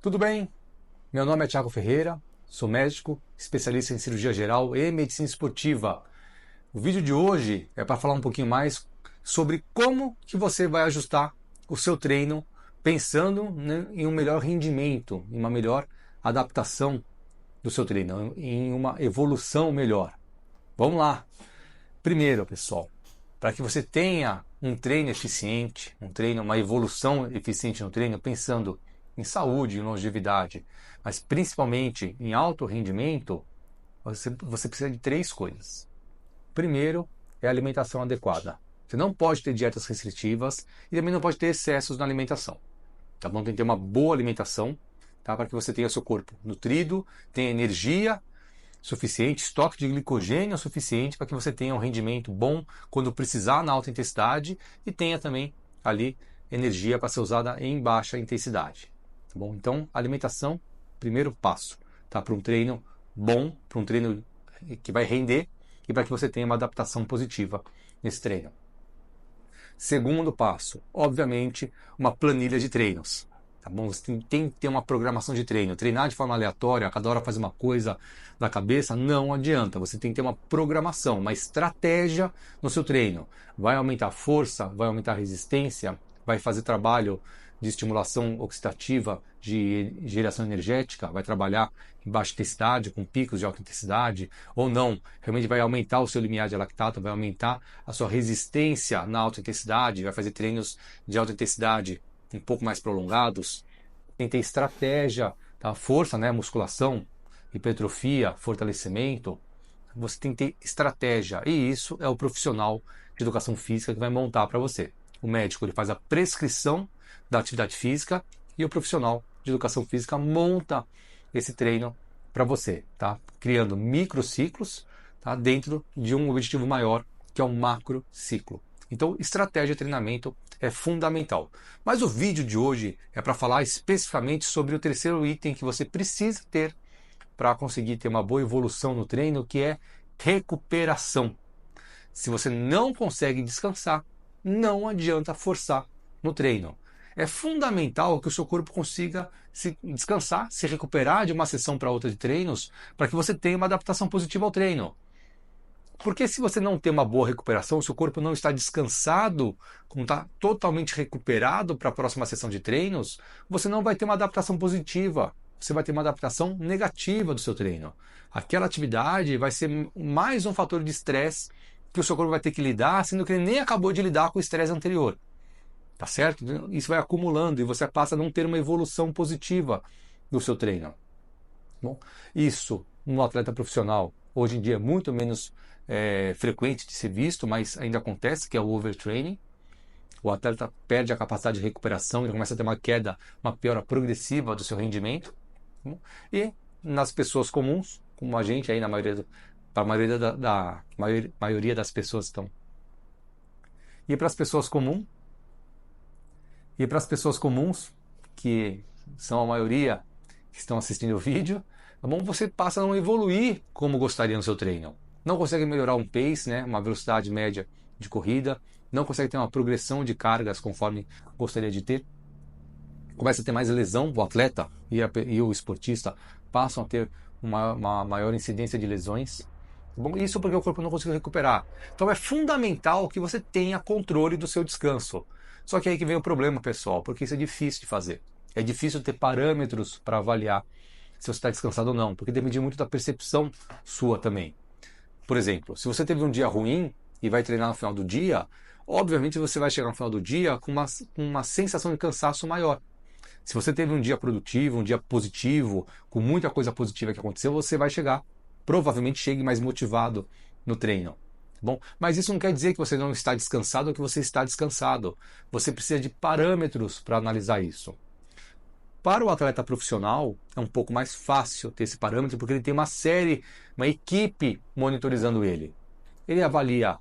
Tudo bem? Meu nome é Thiago Ferreira, sou médico, especialista em cirurgia geral e medicina esportiva. O vídeo de hoje é para falar um pouquinho mais sobre como que você vai ajustar o seu treino pensando, né, em um melhor rendimento, em uma melhor adaptação do seu treino, em uma evolução melhor. Vamos lá! Primeiro, pessoal, para que você tenha um treino eficiente, uma evolução eficiente no treino, pensando em saúde e longevidade, mas principalmente em alto rendimento, você precisa de três coisas. Primeiro é a alimentação adequada. Você não pode ter dietas restritivas e também não pode ter excessos na alimentação. Tá bom? Tem que ter uma boa alimentação, tá? Para que você tenha seu corpo nutrido, tenha energia suficiente, estoque de glicogênio suficiente para que você tenha um rendimento bom quando precisar na alta intensidade e tenha também ali energia para ser usada em baixa intensidade. Tá bom? Então, alimentação, primeiro passo, tá? Para um treino bom, para um treino que vai render e para que você tenha uma adaptação positiva nesse treino. Segundo passo, obviamente, uma planilha de treinos. Tá bom? Você tem que ter uma programação de treino. Treinar de forma aleatória, a cada hora fazer uma coisa da cabeça, não adianta. Você tem que ter uma programação, uma estratégia no seu treino. Vai aumentar a força, vai aumentar a resistência, vai fazer trabalho de estimulação oxidativa, de geração energética, vai trabalhar em baixa intensidade, com picos de alta intensidade, ou não, realmente vai aumentar o seu limiar de lactato, vai aumentar a sua resistência na alta intensidade, vai fazer treinos de alta intensidade um pouco mais prolongados. Tem que ter estratégia, tá? Força, né? Musculação, hipertrofia, fortalecimento. Você tem que ter estratégia, e isso é o profissional de educação física que vai montar para você. O médico ele faz a prescrição da atividade física e o profissional de educação física monta esse treino para você, tá? Criando microciclos, tá? Dentro de um objetivo maior, que é um macro ciclo. Então, estratégia de treinamento é fundamental. Mas o vídeo de hoje é para falar especificamente sobre o terceiro item que você precisa ter para conseguir ter uma boa evolução no treino, que é recuperação. Se você não consegue descansar, não adianta forçar no treino. É fundamental que o seu corpo consiga se descansar, se recuperar de uma sessão para outra de treinos, para que você tenha uma adaptação positiva ao treino. Porque se você não tem uma boa recuperação, o seu corpo não está descansado, não está totalmente recuperado para a próxima sessão de treinos, você não vai ter uma adaptação positiva. Você vai ter uma adaptação negativa do seu treino. Aquela atividade vai ser mais um fator de estresse que o seu corpo vai ter que lidar, sendo que ele nem acabou de lidar com o estresse anterior. Tá certo? Isso vai acumulando e você passa a não ter uma evolução positiva do seu treino. Bom, isso no atleta profissional hoje em dia é muito menos frequente de ser visto, mas ainda acontece, que é o overtraining. O atleta perde a capacidade de recuperação, ele começa a ter uma queda, uma piora progressiva do seu rendimento. Bom, e nas pessoas comuns, como a gente aí, para a maioria das pessoas estão. E para as pessoas comuns, que são a maioria que estão assistindo o vídeo, tá bom? Você passa a não evoluir como gostaria no seu treino. Não consegue melhorar um pace, né? Uma velocidade média de corrida, não consegue ter uma progressão de cargas conforme gostaria de ter. Começa a ter mais lesão, o atleta e o esportista passam a ter uma maior incidência de lesões. Bom, isso porque o corpo não conseguiu recuperar. Então é fundamental que você tenha controle do seu descanso. Só que aí que vem o problema, pessoal, porque isso é difícil de fazer. É difícil ter parâmetros para avaliar se você está descansado ou não, porque depende muito da percepção sua também. Por exemplo, se você teve um dia ruim e vai treinar no final do dia, obviamente você vai chegar no final do dia com uma sensação de cansaço maior. Se você teve um dia produtivo, um dia positivo, com muita coisa positiva que aconteceu, você vai provavelmente chegue mais motivado no treino. Bom, mas isso não quer dizer que você não está descansado ou que você está descansado. Você precisa de parâmetros para analisar isso. Para o atleta profissional, é um pouco mais fácil ter esse parâmetro, porque ele tem uma equipe monitorizando ele. Ele avalia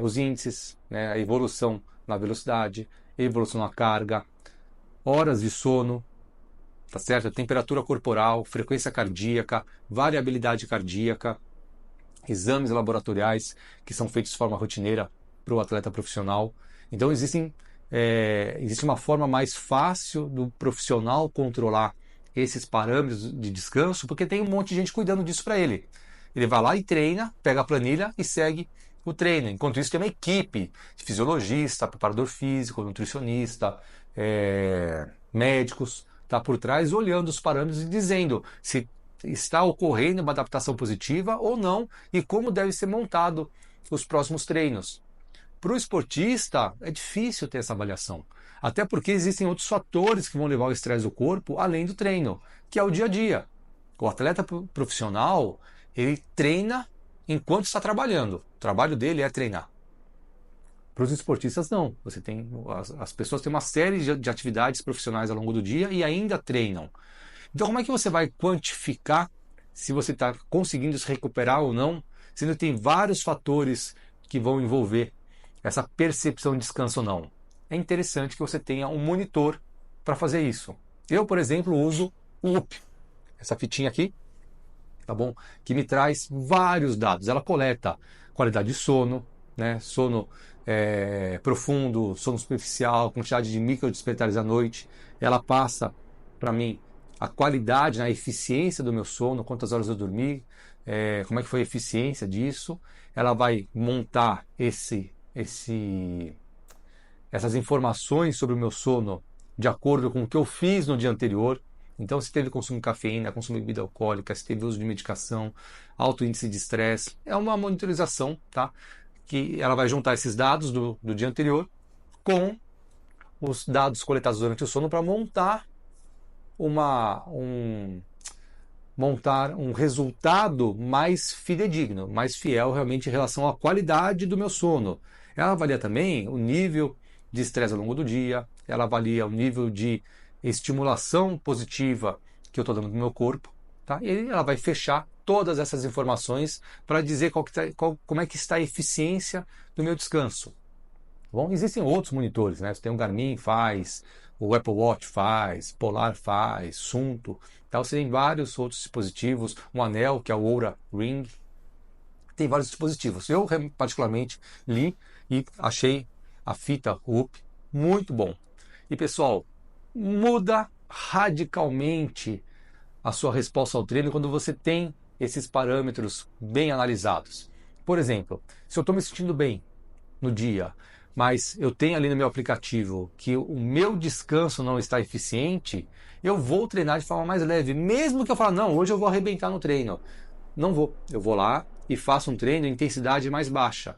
os índices, né, a evolução na velocidade, a evolução na carga, horas de sono, tá certo? Temperatura corporal, frequência cardíaca, variabilidade cardíaca, exames laboratoriais que são feitos de forma rotineira para o atleta profissional. Então existe uma forma mais fácil do profissional controlar esses parâmetros de descanso, porque tem um monte de gente cuidando disso para ele. Ele vai lá e treina, pega a planilha e segue o treino. Enquanto isso, tem uma equipe de fisiologista, preparador físico, nutricionista, médicos, tá por trás olhando os parâmetros e dizendo se está ocorrendo uma adaptação positiva ou não e como deve ser montado os próximos treinos. Para o esportista, é difícil ter essa avaliação. Até porque existem outros fatores que vão levar ao estresse do corpo, além do treino, que é o dia a dia. O atleta profissional, ele treina enquanto está trabalhando. O trabalho dele é treinar. Para os esportistas, não. As pessoas têm uma série de atividades profissionais ao longo do dia e ainda treinam. Então, como é que você vai quantificar se você está conseguindo se recuperar ou não, sendo que tem vários fatores que vão envolver essa percepção de descanso ou não? É interessante que você tenha um monitor para fazer isso. Eu, por exemplo, uso o UP, essa fitinha aqui, tá bom? Que me traz vários dados. Ela coleta qualidade de sono, né? Sono profundo, sono superficial, quantidade de micro despertares à noite. Ela passa para mim a qualidade, a eficiência do meu sono, quantas horas eu dormi, como é que foi a eficiência disso. Ela vai montar essas informações sobre o meu sono de acordo com o que eu fiz no dia anterior. Então, se teve consumo de cafeína, consumo de bebida alcoólica, se teve uso de medicação, alto índice de estresse, é uma monitorização, tá? Que ela vai juntar esses dados do dia anterior com os dados coletados durante o sono para montar um resultado mais fidedigno, mais fiel realmente em relação à qualidade do meu sono. Ela avalia também o nível de estresse ao longo do dia, ela avalia o nível de estimulação positiva que eu estou dando no meu corpo, tá? E ela vai fechar todas essas informações para dizer como é que está a eficiência do meu descanso. Bom, existem outros monitores, né? Você tem o Garmin faz, o Apple Watch faz, Polar faz, Suunto. Então, você tem vários outros dispositivos, um anel que é o Oura Ring. Tem vários dispositivos. Eu particularmente li e achei a fita UP muito bom. E pessoal, muda radicalmente a sua resposta ao treino quando você tem esses parâmetros bem analisados. Por exemplo, se eu estou me sentindo bem no dia, mas eu tenho ali no meu aplicativo que o meu descanso não está eficiente, eu vou treinar de forma mais leve, mesmo que eu fale, não, hoje eu vou arrebentar no treino. Não vou, eu vou lá e faço um treino em intensidade mais baixa.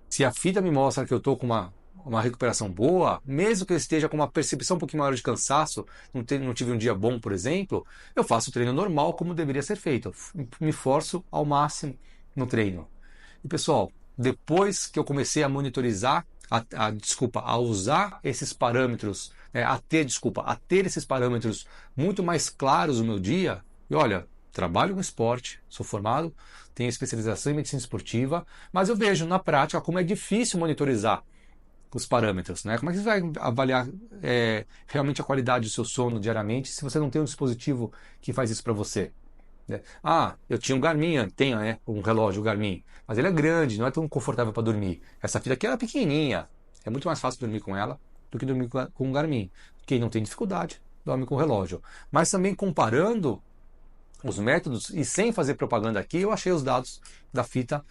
Se a fita me mostra que eu estou com uma recuperação boa, mesmo que eu esteja com uma percepção um pouquinho maior de cansaço, não tive um dia bom, por exemplo, eu faço o treino normal como deveria ser feito. Eu me forço ao máximo no treino. E pessoal, depois que eu comecei a monitorizar, a usar esses parâmetros, a ter esses parâmetros muito mais claros no meu dia, e olha, trabalho com esporte, sou formado, tenho especialização em medicina esportiva, mas eu vejo na prática como é difícil monitorizar os parâmetros, né? Como é que você vai avaliar realmente a qualidade do seu sono diariamente se você não tem um dispositivo que faz isso para você? Eu tinha um Garmin, tenho um relógio Garmin, mas ele é grande, não é tão confortável para dormir. Essa fita aqui era pequenininha, é muito mais fácil dormir com ela do que dormir com um Garmin. Quem não tem dificuldade, dorme com o relógio. Mas também comparando os métodos, e sem fazer propaganda aqui, eu achei os dados da fita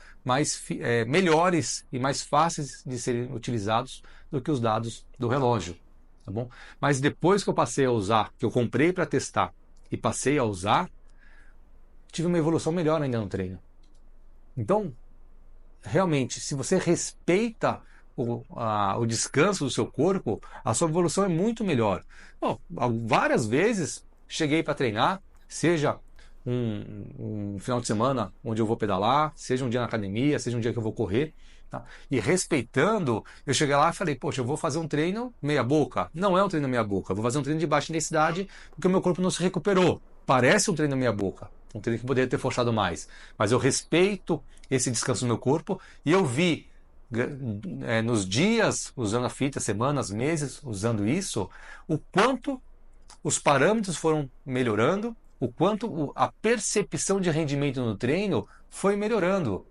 melhores e mais fáceis de serem utilizados do que os dados do relógio, tá bom? Mas depois que eu passei a usar, que eu comprei para testar e passei a usar, tive uma evolução melhor ainda no treino. Então, realmente, se você respeita o descanso do seu corpo, a sua evolução é muito melhor. Bom, várias vezes cheguei para treinar, seja um final de semana onde eu vou pedalar, seja um dia na academia, seja um dia que eu vou correr, tá? E respeitando, eu cheguei lá e falei, poxa, eu vou fazer um treino meia boca. Não é um treino meia boca, eu vou fazer um treino de baixa intensidade porque o meu corpo não se recuperou. Parece um treino meia boca, um treino que poderia ter forçado mais, mas eu respeito esse descanso do meu corpo e eu vi nos dias usando a fita, semanas, meses usando isso, o quanto os parâmetros foram melhorando, o quanto a percepção de rendimento no treino foi melhorando.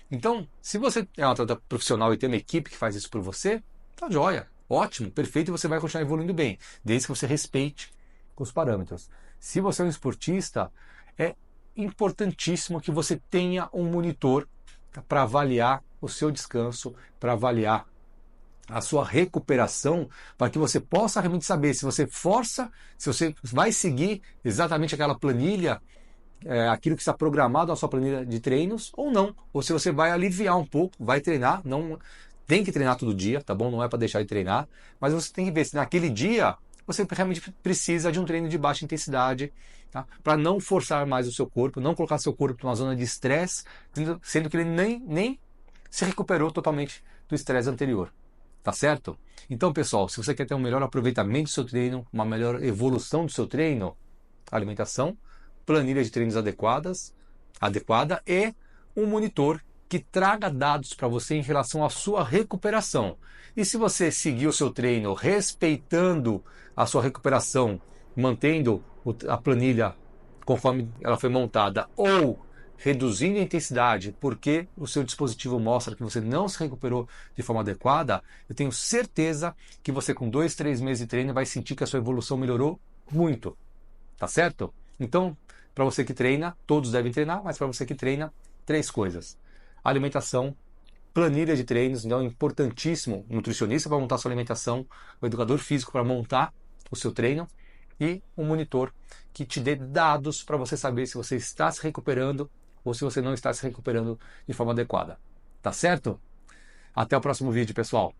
Então, se você é um atleta profissional e tem uma equipe que faz isso por você, tá joia, ótimo, perfeito, e você vai continuar evoluindo bem, desde que você respeite com os parâmetros. Se você é um esportista, é importantíssimo que você tenha um monitor para avaliar o seu descanso, para avaliar a sua recuperação, para que você possa realmente saber se você força, se você vai seguir exatamente aquela planilha, aquilo que está programado na sua planilha de treinos ou não, ou se você vai aliviar um pouco, vai treinar, não tem que treinar todo dia, tá bom? Não é para deixar de treinar, mas você tem que ver se naquele dia você realmente precisa de um treino de baixa intensidade, tá? Para não forçar mais o seu corpo, não colocar seu corpo numa zona de estresse, sendo que ele nem se recuperou totalmente do estresse anterior. Tá certo? Então, pessoal, se você quer ter um melhor aproveitamento do seu treino, uma melhor evolução do seu treino, alimentação, planilha de treinos adequada e um monitor que traga dados para você em relação à sua recuperação. E se você seguir o seu treino respeitando a sua recuperação, mantendo a planilha conforme ela foi montada, ou reduzindo a intensidade porque o seu dispositivo mostra que você não se recuperou de forma adequada, eu tenho certeza que você com 2, 3 meses de treino vai sentir que a sua evolução melhorou muito. Tá certo? Então, para você que treina, todos devem treinar, mas para você que treina, 3 coisas. Alimentação, planilha de treinos, então é importantíssimo o nutricionista para montar sua alimentação, o educador físico para montar o seu treino e um monitor que te dê dados para você saber se você está se recuperando ou se você não está se recuperando de forma adequada. Tá certo? Até o próximo vídeo, pessoal.